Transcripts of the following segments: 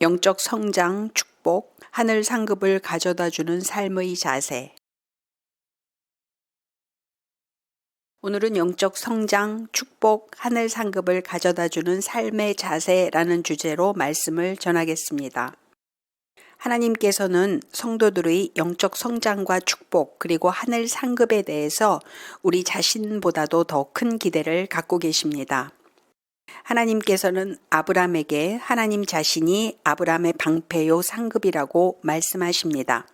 영적 성장, 축복, 하늘 상급을 가져다주는 삶의 자세. 오늘은 영적 성장, 축복, 하늘 상급을 가져다주는 삶의 자세라는 주제로 말씀을 전하겠습니다. 하나님께서는 성도들의 영적 성장과 축복 그리고 하늘 상급에 대해서 우리 자신보다도 더 큰 기대를 갖고 계십니다. 하나님께서는 아브라함에게 하나님 자신이 아브라함의 방패요 상급이라고 말씀하십니다.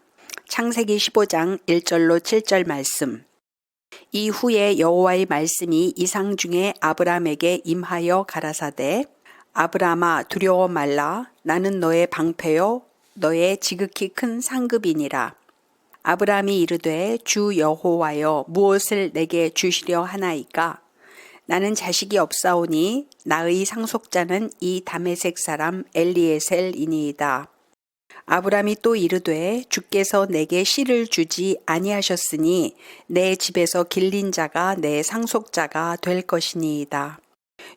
창세기 15장 1절로 7절 말씀. 이후에 여호와의 말씀이 이상 중에 아브라함에게 임하여 가라사대 아브라함아 두려워 말라 나는 너의 방패요 너의 지극히 큰 상급이니라. 아브라함이 이르되 주 여호와여 무엇을 내게 주시려 하나이까? 나는 자식이 없사오니 나의 상속자는 이 다메섹 사람 엘리에셀이니이다. 아브라함이 또 이르되 주께서 내게 씨를 주지 아니하셨으니 내 집에서 길린 자가 내 상속자가 될 것이니이다.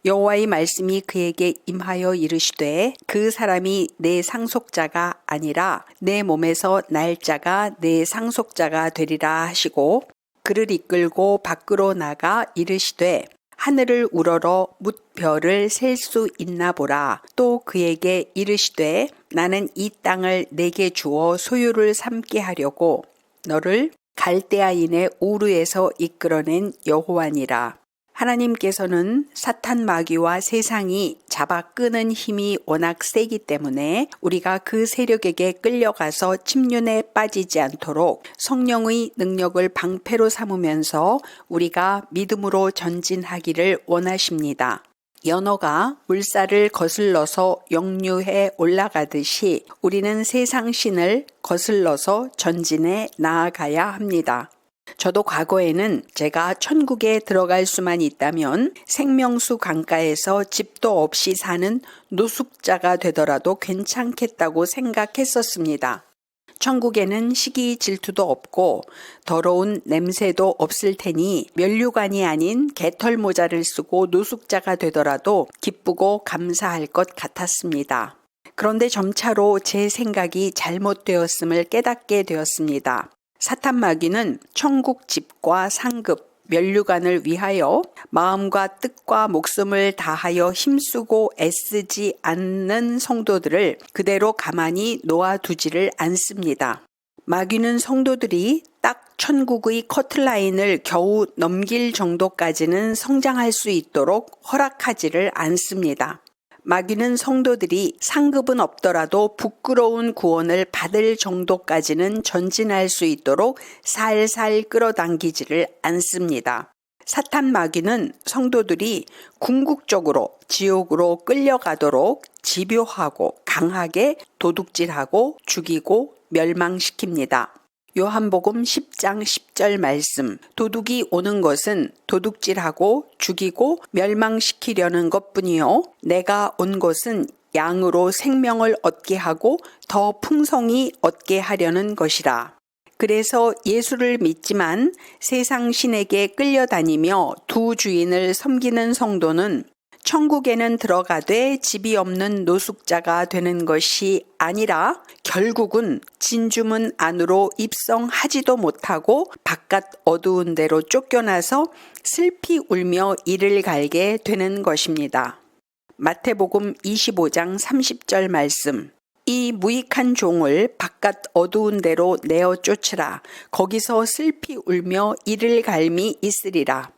여호와의 말씀이 그에게 임하여 이르시되 그 사람이 내 상속자가 아니라 내 몸에서 날 자가 내 상속자가 되리라 하시고 그를 이끌고 밖으로 나가 이르시되 하늘을 우러러 뭇별을 셀 수 있나 보라. 또 그에게 이르시되 나는 이 땅을 내게 주어 소유를 삼게 하려고 너를 갈대아인의 우르에서 이끌어낸 여호와니라. 하나님께서는 사탄 마귀와 세상이 잡아 끄는 힘이 워낙 세기 때문에 우리가 그 세력에게 끌려가서 침륜에 빠지지 않도록 성령의 능력을 방패로 삼으면서 우리가 믿음으로 전진하기를 원하십니다. 연어가 물살을 거슬러서 역류해 올라가듯이 우리는 세상 신을 거슬러서 전진해 나아가야 합니다. 저도 과거에는 제가 천국에 들어갈 수만 있다면 생명수 강가에서 집도 없이 사는 노숙자가 되더라도 괜찮겠다고 생각했었습니다. 천국에는 시기 질투도 없고 더러운 냄새도 없을 테니 면류관이 아닌 개털 모자를 쓰고 노숙자가 되더라도 기쁘고 감사할 것 같았습니다. 그런데 점차로 제 생각이 잘못되었음을 깨닫게 되었습니다. 사탄 마귀는 천국 집과 상급, 면류관을 위하여 마음과 뜻과 목숨을 다하여 힘쓰고 애쓰지 않는 성도들을 그대로 가만히 놓아두지를 않습니다. 마귀는 성도들이 딱 천국의 커트라인을 겨우 넘길 정도까지는 성장할 수 있도록 허락하지를 않습니다. 마귀는 성도들이 상급은 없더라도 부끄러운 구원을 받을 정도까지는 전진할 수 있도록 살살 끌어당기지를 않습니다. 사탄 마귀는 성도들이 궁극적으로 지옥으로 끌려가도록 집요하고 강하게 도둑질하고 죽이고 멸망시킵니다. 요한복음 10장 10절 말씀. 도둑이 오는 것은 도둑질하고 죽이고 멸망시키려는 것뿐이요 내가 온 것은 양으로 생명을 얻게 하고 더 풍성히 얻게 하려는 것이라. 그래서 예수를 믿지만 세상 신에게 끌려다니며 두 주인을 섬기는 성도는 천국에는 들어가되 집이 없는 노숙자가 되는 것이 아니라 결국은 진주문 안으로 입성하지도 못하고 바깥 어두운 데로 쫓겨나서 슬피 울며 이를 갈게 되는 것입니다. 마태복음 25장 30절 말씀. 이 무익한 종을 바깥 어두운 데로 내어 쫓으라. 거기서 슬피 울며 이를 갈미 있으리라.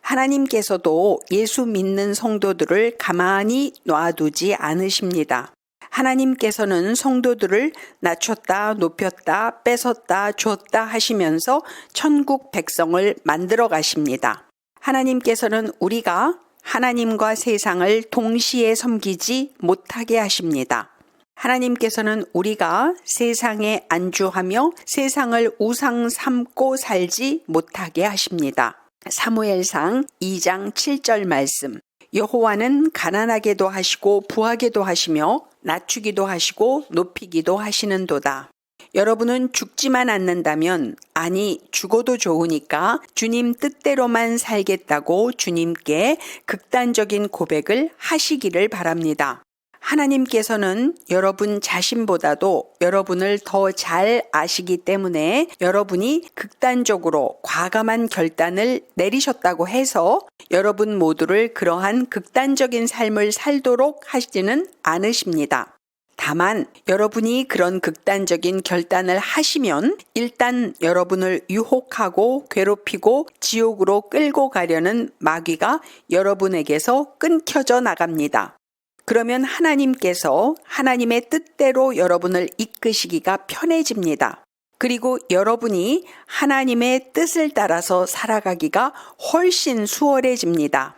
하나님께서도 예수 믿는 성도들을 가만히 놔두지 않으십니다. 하나님께서는 성도들을 낮췄다 높였다 뺏었다 줬다 하시면서 천국 백성을 만들어 가십니다. 하나님께서는 우리가 하나님과 세상을 동시에 섬기지 못하게 하십니다. 하나님께서는 우리가 세상에 안주하며 세상을 우상 삼고 살지 못하게 하십니다. 사무엘상 2장 7절 말씀. 여호와는 가난하게도 하시고 부하게도 하시며 낮추기도 하시고 높이기도 하시는도다. 여러분은 죽지만 않는다면 아니 죽어도 좋으니까 주님 뜻대로만 살겠다고 주님께 극단적인 고백을 하시기를 바랍니다. 하나님께서는 여러분 자신보다도 여러분을 더 잘 아시기 때문에 여러분이 극단적으로 과감한 결단을 내리셨다고 해서 여러분 모두를 그러한 극단적인 삶을 살도록 하시지는 않으십니다. 다만 여러분이 그런 극단적인 결단을 하시면 일단 여러분을 유혹하고 괴롭히고 지옥으로 끌고 가려는 마귀가 여러분에게서 끊겨져 나갑니다. 그러면 하나님께서 하나님의 뜻대로 여러분을 이끄시기가 편해집니다. 그리고 여러분이 하나님의 뜻을 따라서 살아가기가 훨씬 수월해집니다.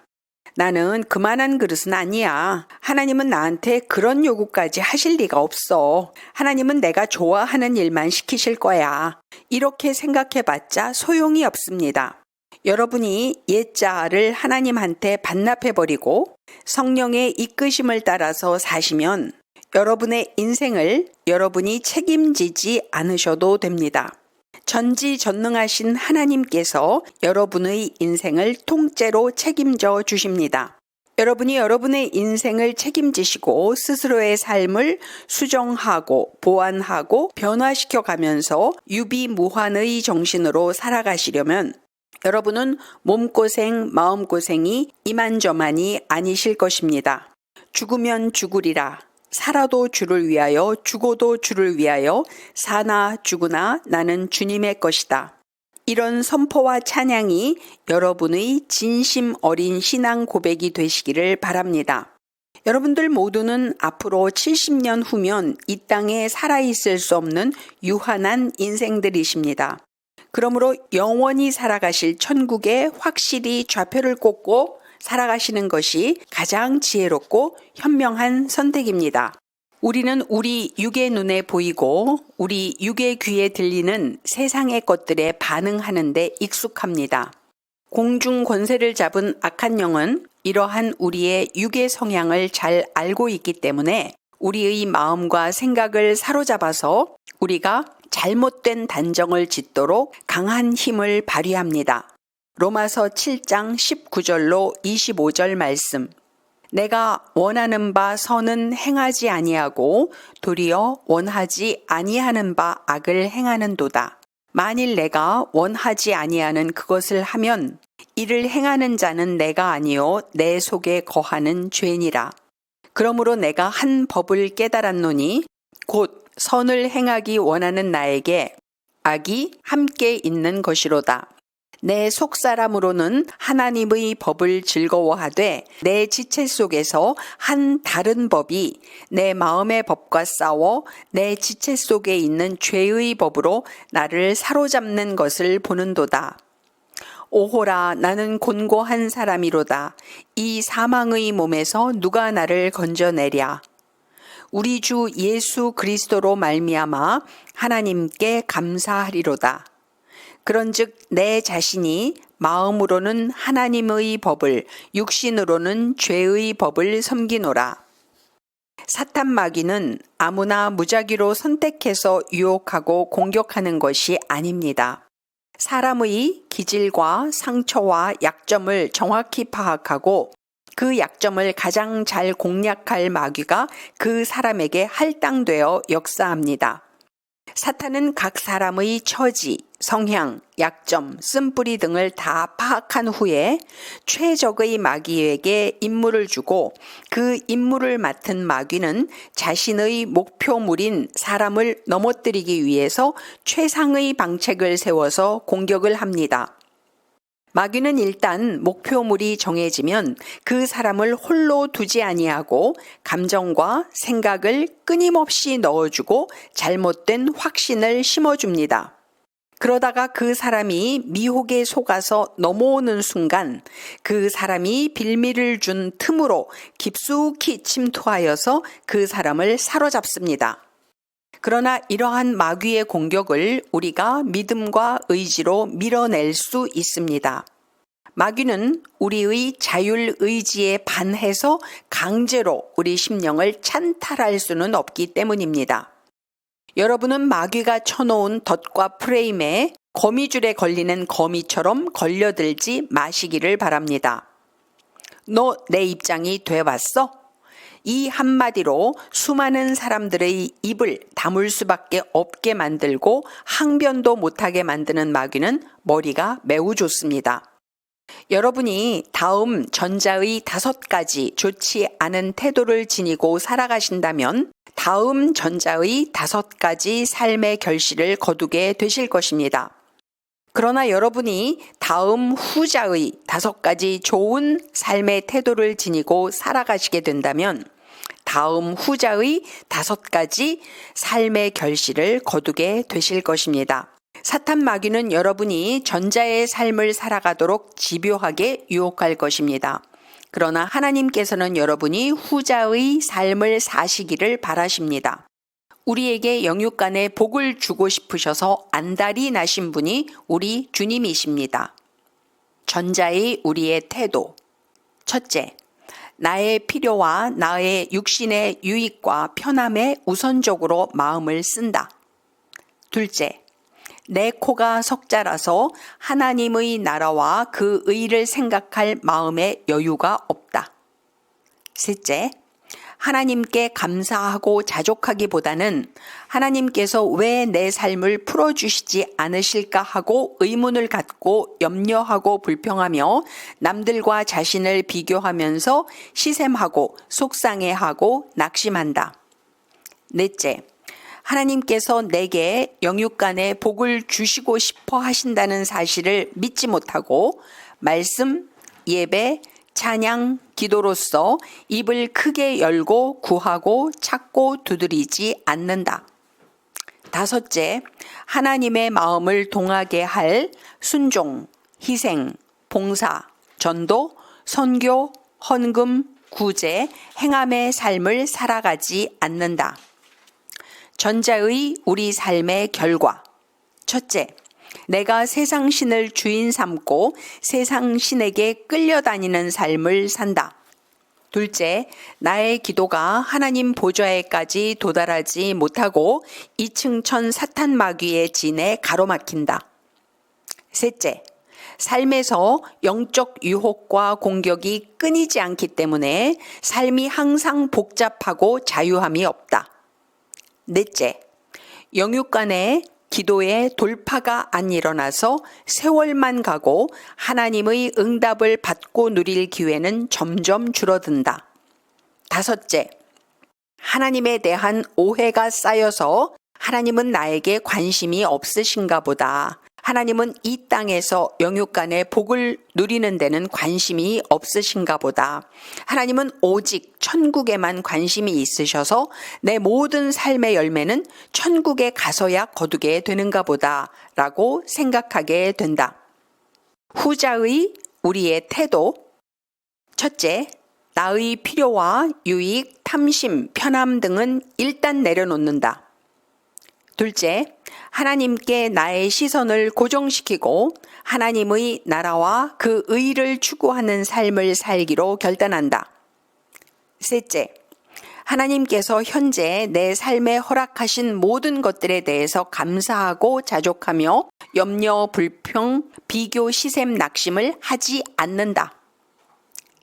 나는 그만한 그릇은 아니야. 하나님은 나한테 그런 요구까지 하실 리가 없어. 하나님은 내가 좋아하는 일만 시키실 거야. 이렇게 생각해봤자 소용이 없습니다. 여러분이 옛자아를 하나님한테 반납해버리고 성령의 이끄심을 따라서 사시면 여러분의 인생을 여러분이 책임지지 않으셔도 됩니다. 전지전능하신 하나님께서 여러분의 인생을 통째로 책임져 주십니다. 여러분이 여러분의 인생을 책임지시고 스스로의 삶을 수정하고 보완하고 변화시켜 가면서 유비무환의 정신으로 살아가시려면 여러분은 몸고생, 마음고생이 이만저만이 아니실 것입니다. 죽으면 죽으리라. 살아도 주를 위하여 죽어도 주를 위하여 사나 죽으나 나는 주님의 것이다. 이런 선포와 찬양이 여러분의 진심 어린 신앙 고백이 되시기를 바랍니다. 여러분들 모두는 앞으로 70년 후면 이 땅에 살아있을 수 없는 유한한 인생들이십니다. 그러므로 영원히 살아가실 천국에 확실히 좌표를 꽂고 살아가시는 것이 가장 지혜롭고 현명한 선택입니다. 우리는 우리 육의 눈에 보이고 우리 육의 귀에 들리는 세상의 것들에 반응하는 데 익숙합니다. 공중 권세를 잡은 악한 영은 이러한 우리의 육의 성향을 잘 알고 있기 때문에 우리의 마음과 생각을 사로잡아서 우리가 잘못된 단정을 짓도록 강한 힘을 발휘합니다. 로마서 7장 19절로 25절 말씀. 내가 원하는 바 선은 행하지 아니하고 도리어 원하지 아니하는 바 악을 행하는도다. 만일 내가 원하지 아니하는 그것을 하면 이를 행하는 자는 내가 아니요 내 속에 거하는 죄니라. 그러므로 내가 한 법을 깨달았노니 곧 선을 행하기 원하는 나에게 악이 함께 있는 것이로다. 내 속사람으로는 하나님의 법을 즐거워하되 내 지체 속에서 한 다른 법이 내 마음의 법과 싸워 내 지체 속에 있는 죄의 법으로 나를 사로잡는 것을 보는도다. 오호라 나는 곤고한 사람이로다. 이 사망의 몸에서 누가 나를 건져내랴. 우리 주 예수 그리스도로 말미암아 하나님께 감사하리로다. 그런즉 내 자신이 마음으로는 하나님의 법을 육신으로는 죄의 법을 섬기노라. 사탄 마귀는 아무나 무작위로 선택해서 유혹하고 공격하는 것이 아닙니다. 사람의 기질과 상처와 약점을 정확히 파악하고 그 약점을 가장 잘 공략할 마귀가 그 사람에게 할당되어 역사합니다. 사탄은 각 사람의 처지, 성향, 약점, 쓴뿌리 등을 다 파악한 후에 최적의 마귀에게 임무를 주고 그 임무를 맡은 마귀는 자신의 목표물인 사람을 넘어뜨리기 위해서 최상의 방책을 세워서 공격을 합니다. 마귀는 일단 목표물이 정해지면 그 사람을 홀로 두지 아니하고 감정과 생각을 끊임없이 넣어주고 잘못된 확신을 심어줍니다. 그러다가 그 사람이 미혹에 속아서 넘어오는 순간 그 사람이 빌미를 준 틈으로 깊숙이 침투하여서 그 사람을 사로잡습니다. 그러나 이러한 마귀의 공격을 우리가 믿음과 의지로 밀어낼 수 있습니다. 마귀는 우리의 자율 의지에 반해서 강제로 우리 심령을 찬탈할 수는 없기 때문입니다. 여러분은 마귀가 쳐놓은 덫과 프레임에 거미줄에 걸리는 거미처럼 걸려들지 마시기를 바랍니다. 너 내 입장이 돼봤어? 이 한마디로 수많은 사람들의 입을 다물 수밖에 없게 만들고 항변도 못하게 만드는 마귀는 머리가 매우 좋습니다. 여러분이 다음 전자의 5가지 좋지 않은 태도를 지니고 살아가신다면 다음 전자의 5가지 삶의 결실을 거두게 되실 것입니다. 그러나 여러분이 다음 후자의 5가지 좋은 삶의 태도를 지니고 살아가시게 된다면 다음 후자의 5가지 삶의 결실을 거두게 되실 것입니다. 사탄 마귀는 여러분이 전자의 삶을 살아가도록 집요하게 유혹할 것입니다. 그러나 하나님께서는 여러분이 후자의 삶을 사시기를 바라십니다. 우리에게 영육간에 복을 주고 싶으셔서 안달이 나신 분이 우리 주님이십니다. 전자의 우리의 태도. 첫째, 나의 필요와 나의 육신의 유익과 편함에 우선적으로 마음을 쓴다. 둘째, 내 코가 석자라서 하나님의 나라와 그 의를 생각할 마음의 여유가 없다. 셋째, 하나님께 감사하고 자족하기보다는 하나님께서 왜 내 삶을 풀어주시지 않으실까 하고 의문을 갖고 염려하고 불평하며 남들과 자신을 비교하면서 시샘하고 속상해하고 낙심한다. 넷째, 하나님께서 내게 영육간에 복을 주시고 싶어 하신다는 사실을 믿지 못하고 말씀, 예배, 찬양, 기도로서 입을 크게 열고 구하고 찾고 두드리지 않는다. 다섯째, 하나님의 마음을 동하게 할 순종, 희생, 봉사, 전도, 선교, 헌금, 구제, 행함의 삶을 살아가지 않는다. 전자의 우리 삶의 결과. 첫째, 내가 세상 신을 주인 삼고 세상 신에게 끌려다니는 삶을 산다. 둘째, 나의 기도가 하나님 보좌에까지 도달하지 못하고 이층천 사탄 마귀의 진에 가로막힌다. 셋째, 삶에서 영적 유혹과 공격이 끊이지 않기 때문에 삶이 항상 복잡하고 자유함이 없다. 넷째, 영육간에 기도의 돌파가 안 일어나서 세월만 가고 하나님의 응답을 받고 누릴 기회는 점점 줄어든다. 다섯째, 하나님에 대한 오해가 쌓여서 하나님은 나에게 관심이 없으신가 보다. 하나님은 이 땅에서 영육간의 복을 누리는 데는 관심이 없으신가 보다. 하나님은 오직 천국에만 관심이 있으셔서 내 모든 삶의 열매는 천국에 가서야 거두게 되는가 보다 라고 생각하게 된다. 후자의 우리의 태도. 첫째, 나의 필요와 유익, 탐심, 편함 등은 일단 내려놓는다. 둘째, 하나님께 나의 시선을 고정시키고 하나님의 나라와 그 의를 추구하는 삶을 살기로 결단한다. 셋째, 하나님께서 현재 내 삶에 허락하신 모든 것들에 대해서 감사하고 자족하며 염려, 불평, 비교, 시샘, 낙심을 하지 않는다.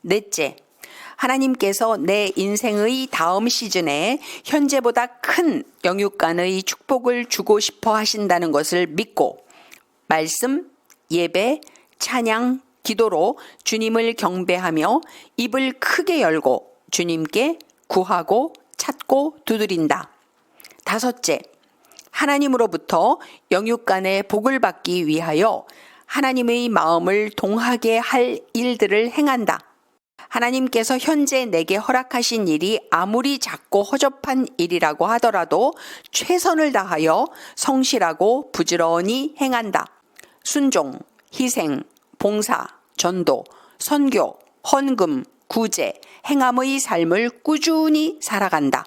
넷째, 하나님께서 내 인생의 다음 시즌에 현재보다 큰 영육간의 축복을 주고 싶어 하신다는 것을 믿고 말씀, 예배, 찬양, 기도로 주님을 경배하며 입을 크게 열고 주님께 구하고 찾고 두드린다. 다섯째, 하나님으로부터 영육간의 복을 받기 위하여 하나님의 마음을 동하게 할 일들을 행한다. 하나님께서 현재 내게 허락하신 일이 아무리 작고 허접한 일이라고 하더라도 최선을 다하여 성실하고 부지런히 행한다. 순종, 희생, 봉사, 전도, 선교, 헌금, 구제, 행함의 삶을 꾸준히 살아간다.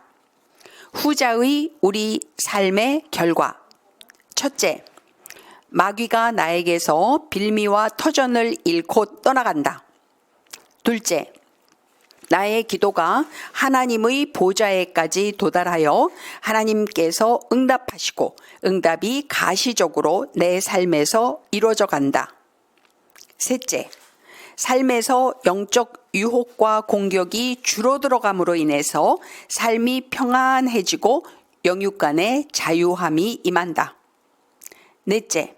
후자의 우리 삶의 결과. 첫째, 마귀가 나에게서 빌미와 터전을 잃고 떠나간다. 둘째, 나의 기도가 하나님의 보좌에까지 도달하여 하나님께서 응답하시고 응답이 가시적으로 내 삶에서 이루어져 간다. 셋째, 삶에서 영적 유혹과 공격이 줄어들어감으로 인해서 삶이 평안해지고 영육 간의 자유함이 임한다. 넷째,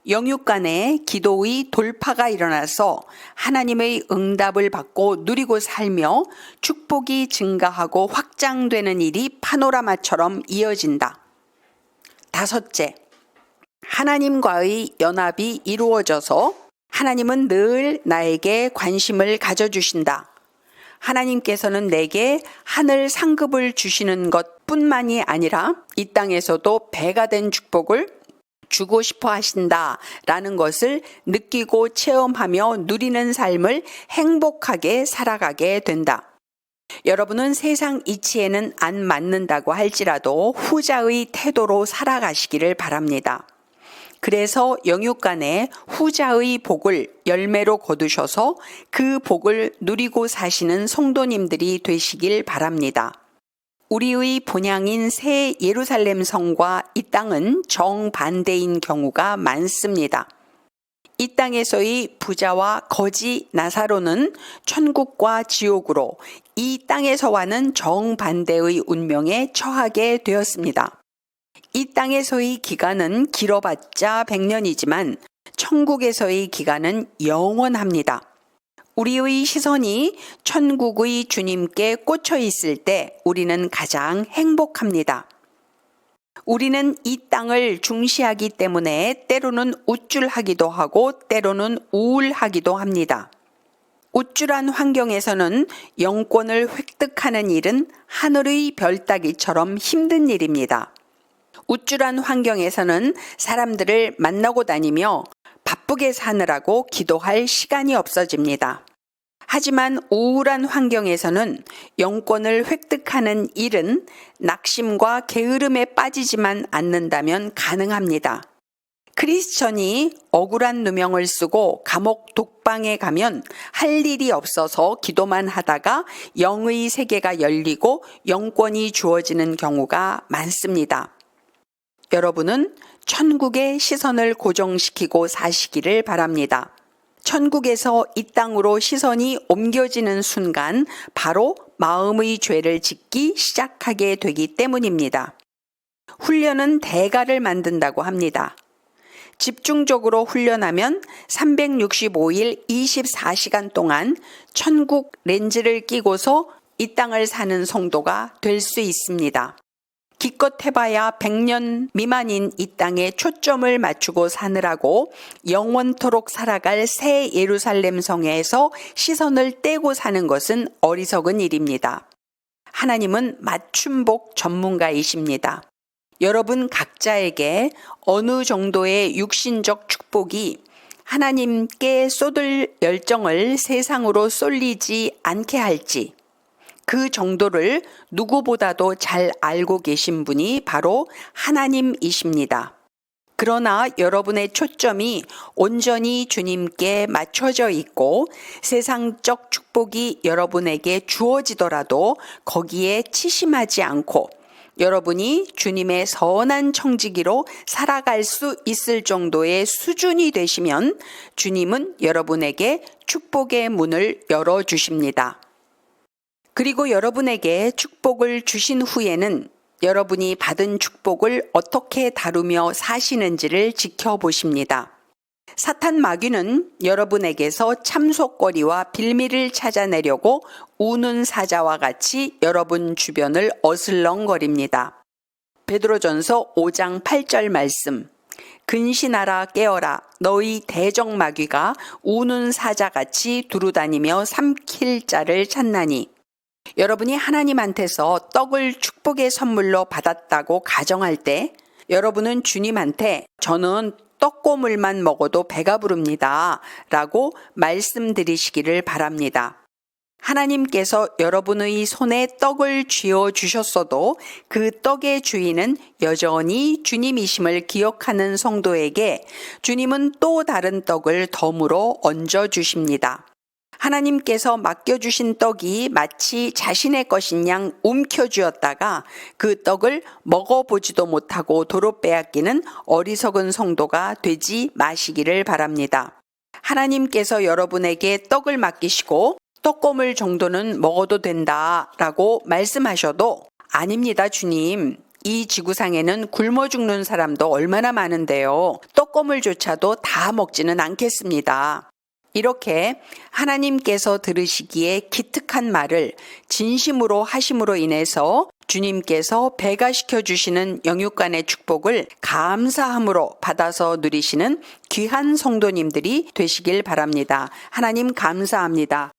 영육 간의 기도의 돌파가 일어나서 하나님의 응답을 받고 누리고 살며 축복이 증가하고 확장되는 일이 파노라마처럼 이어진다. 다섯째, 하나님과의 연합이 이루어져서 하나님은 늘 나에게 관심을 가져주신다. 하나님께서는 내게 하늘 상급을 주시는 것뿐만이 아니라 이 땅에서도 배가 된 축복을 주고 싶어 하신다 라는 것을 느끼고 체험하며 누리는 삶을 행복하게 살아가게 된다. 여러분은 세상 이치에는 안 맞는다고 할지라도 후자의 태도로 살아가시기를 바랍니다. 그래서 영육 간에 후자의 복을 열매로 거두셔서 그 복을 누리고 사시는 성도님들이 되시길 바랍니다. 우리의 본향인 새 예루살렘 성과 이 땅은 정반대인 경우가 많습니다. 이 땅에서의 부자와 거지 나사로는 천국과 지옥으로, 이 땅에서와는 정반대의 운명에 처하게 되었습니다. 이 땅에서의 기간은 길어봤자 100년이지만 천국에서의 기간은 영원합니다. 우리의 시선이 천국의 주님께 꽂혀 있을 때 우리는 가장 행복합니다. 우리는 이 땅을 중시하기 때문에 때로는 우쭐하기도 하고 때로는 우울하기도 합니다. 우쭐한 환경에서는 영권을 획득하는 일은 하늘의 별 따기처럼 힘든 일입니다. 우쭐한 환경에서는 사람들을 만나고 다니며 바쁘게 사느라고 기도할 시간이 없어집니다. 하지만 우울한 환경에서는 영권을 획득하는 일은 낙심과 게으름에 빠지지만 않는다면 가능합니다. 크리스천이 억울한 누명을 쓰고 감옥 독방에 가면 할 일이 없어서 기도만 하다가 영의 세계가 열리고 영권이 주어지는 경우가 많습니다. 여러분은 천국의 시선을 고정시키고 사시기를 바랍니다. 천국에서 이 땅으로 시선이 옮겨지는 순간 바로 마음의 죄를 짓기 시작하게 되기 때문입니다. 훈련은 대가를 만든다고 합니다. 집중적으로 훈련하면 365일 24시간 동안 천국 렌즈를 끼고서 이 땅을 사는 성도가 될 수 있습니다. 기껏 해봐야 100년 미만인 이 땅에 초점을 맞추고 사느라고 영원토록 살아갈 새 예루살렘 성에서 시선을 떼고 사는 것은 어리석은 일입니다. 하나님은 맞춤복 전문가이십니다. 여러분 각자에게 어느 정도의 육신적 축복이 하나님께 쏟을 열정을 세상으로 쏠리지 않게 할지, 그 정도를 누구보다도 잘 알고 계신 분이 바로 하나님이십니다. 그러나 여러분의 초점이 온전히 주님께 맞춰져 있고 세상적 축복이 여러분에게 주어지더라도 거기에 치심하지 않고 여러분이 주님의 선한 청지기로 살아갈 수 있을 정도의 수준이 되시면 주님은 여러분에게 축복의 문을 열어주십니다. 그리고 여러분에게 축복을 주신 후에는 여러분이 받은 축복을 어떻게 다루며 사시는지를 지켜보십니다. 사탄 마귀는 여러분에게서 참속거리와 빌미를 찾아내려고 우는 사자와 같이 여러분 주변을 어슬렁거립니다. 베드로전서 5장 8절 말씀. 근신하라 깨어라 너희 대적 마귀가 우는 사자같이 두루다니며 삼킬 자를 찾나니. 여러분이 하나님한테서 떡을 축복의 선물로 받았다고 가정할 때 여러분은 주님한테 저는 떡고물만 먹어도 배가 부릅니다 라고 말씀드리시기를 바랍니다. 하나님께서 여러분의 손에 떡을 쥐어 주셨어도 그 떡의 주인은 여전히 주님이심을 기억하는 성도에게 주님은 또 다른 떡을 덤으로 얹어 주십니다. 하나님께서 맡겨주신 떡이 마치 자신의 것인 양 움켜쥐었다가 그 떡을 먹어보지도 못하고 도로 빼앗기는 어리석은 성도가 되지 마시기를 바랍니다. 하나님께서 여러분에게 떡을 맡기시고 떡고물 정도는 먹어도 된다라고 말씀하셔도 아닙니다, 주님. 이 지구상에는 굶어 죽는 사람도 얼마나 많은데요. 떡고물조차도 다 먹지는 않겠습니다. 이렇게 하나님께서 들으시기에 기특한 말을 진심으로 하심으로 인해서 주님께서 배가시켜 주시는 영육간의 축복을 감사함으로 받아서 누리시는 귀한 성도님들이 되시길 바랍니다. 하나님 감사합니다.